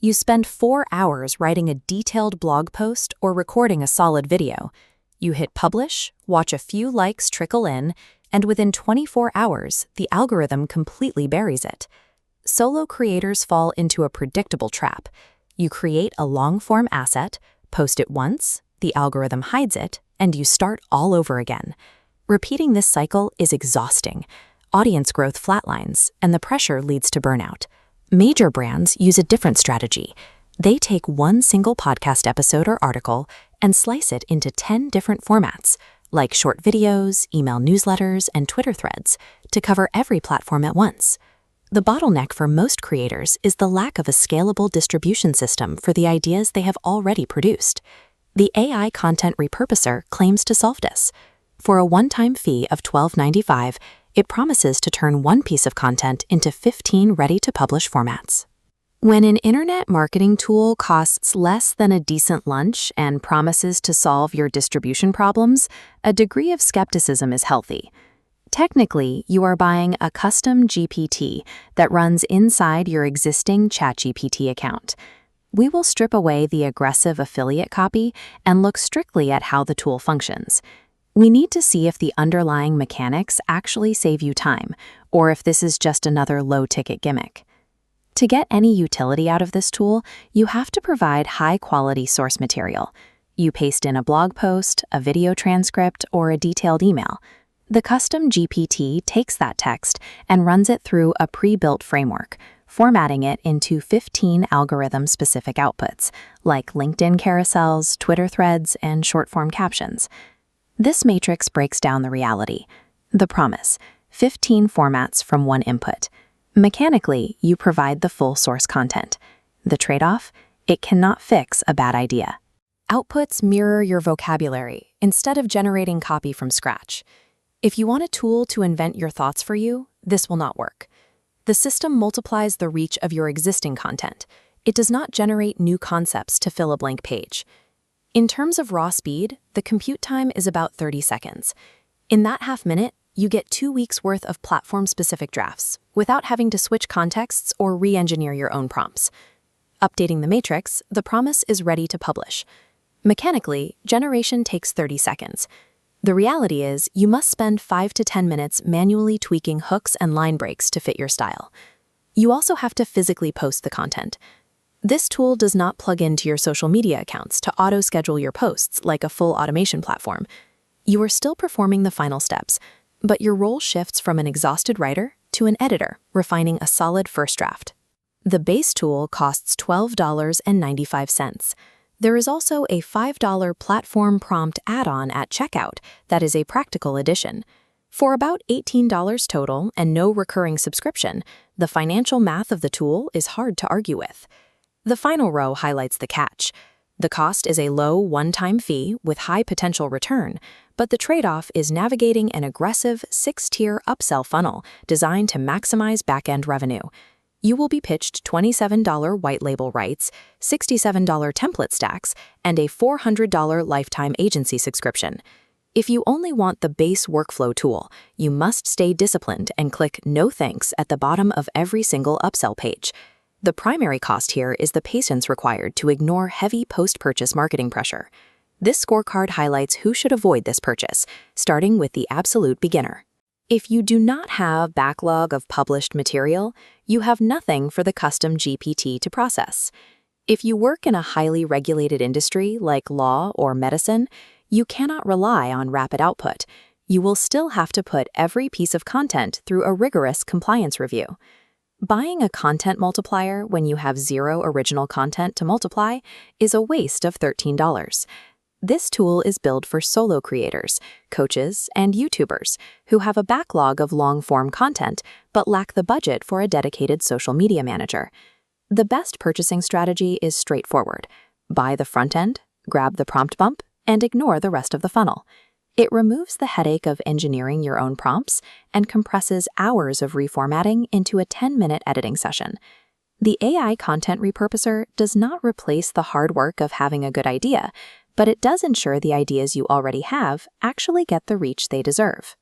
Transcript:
You spend 4 hours writing a detailed blog post or recording a solid video. You hit publish, watch a few likes trickle in, and within 24 hours, the algorithm completely buries it. Solo creators fall into a predictable trap. You create a long-form asset, post it once, the algorithm hides it, and you start all over again. Repeating this cycle is exhausting. Audience growth flatlines, and the pressure leads to burnout. Major brands use a different strategy. They take one single podcast episode or article and slice it into 10 different formats, like short videos, email newsletters, and Twitter threads, to cover every platform at once. The bottleneck for most creators is the lack of a scalable distribution system for the ideas they have already produced. The AI Content Repurposer claims to solve this. For a one-time fee of $12.95, it promises to turn one piece of content into 15 ready-to-publish formats. When an internet marketing tool costs less than a decent lunch and promises to solve your distribution problems, a degree of skepticism is healthy. Technically, you are buying a custom GPT that runs inside your existing ChatGPT account. We will strip away the aggressive affiliate copy and look strictly at how the tool functions. We need to see if the underlying mechanics actually save you time, or if this is just another low-ticket gimmick. To get any utility out of this tool, you have to provide high-quality source material. You paste in a blog post, a video transcript, or a detailed email. The custom GPT takes that text and runs it through a pre-built framework, formatting it into 15 algorithm-specific outputs, like LinkedIn carousels, Twitter threads, and short-form captions. This matrix breaks down the reality. The promise: 15 formats from one input. Mechanically, you provide the full source content. The trade-off: it cannot fix a bad idea. Outputs mirror your vocabulary instead of generating copy from scratch. If you want a tool to invent your thoughts for you, this will not work. The system multiplies the reach of your existing content. It does not generate new concepts to fill a blank page. In terms of raw speed, the compute time is about 30 seconds. In that half minute, you get 2 weeks' worth of platform-specific drafts, without having to switch contexts or re-engineer your own prompts. Updating the matrix, the promise is ready to publish. Mechanically, generation takes 30 seconds. The reality is, you must spend 5 to 10 minutes manually tweaking hooks and line breaks to fit your style. You also have to physically post the content. This tool does not plug into your social media accounts to auto-schedule your posts like a full automation platform. You are still performing the final steps, but your role shifts from an exhausted writer to an editor, refining a solid first draft. The base tool costs $12.95. There is also a $5 platform prompt add-on at checkout that is a practical addition. For about $18 total and no recurring subscription, the financial math of the tool is hard to argue with. The final row highlights the catch. The cost is a low one-time fee with high potential return, but the trade-off is navigating an aggressive 6-tier upsell funnel designed to maximize back-end revenue. You will be pitched $27 white label rights, $67 template stacks, and a $400 lifetime agency subscription. If you only want the base workflow tool, you must stay disciplined and click "No thanks" at the bottom of every single upsell page. The primary cost here is the patience required to ignore heavy post-purchase marketing pressure. This scorecard highlights who should avoid this purchase, starting with the absolute beginner. If you do not have backlog of published material, you have nothing for the custom GPT to process. If you work in a highly regulated industry like law or medicine, you cannot rely on rapid output. You will still have to put every piece of content through a rigorous compliance review. Buying a content multiplier when you have zero original content to multiply is a waste of $13. This tool is built for solo creators, coaches, and YouTubers who have a backlog of long-form content but lack the budget for a dedicated social media manager. The best purchasing strategy is straightforward. Buy the front end, grab the prompt bump, and ignore the rest of the funnel. It removes the headache of engineering your own prompts and compresses hours of reformatting into a 10-minute editing session. The AI Content Repurposer does not replace the hard work of having a good idea, but it does ensure the ideas you already have actually get the reach they deserve.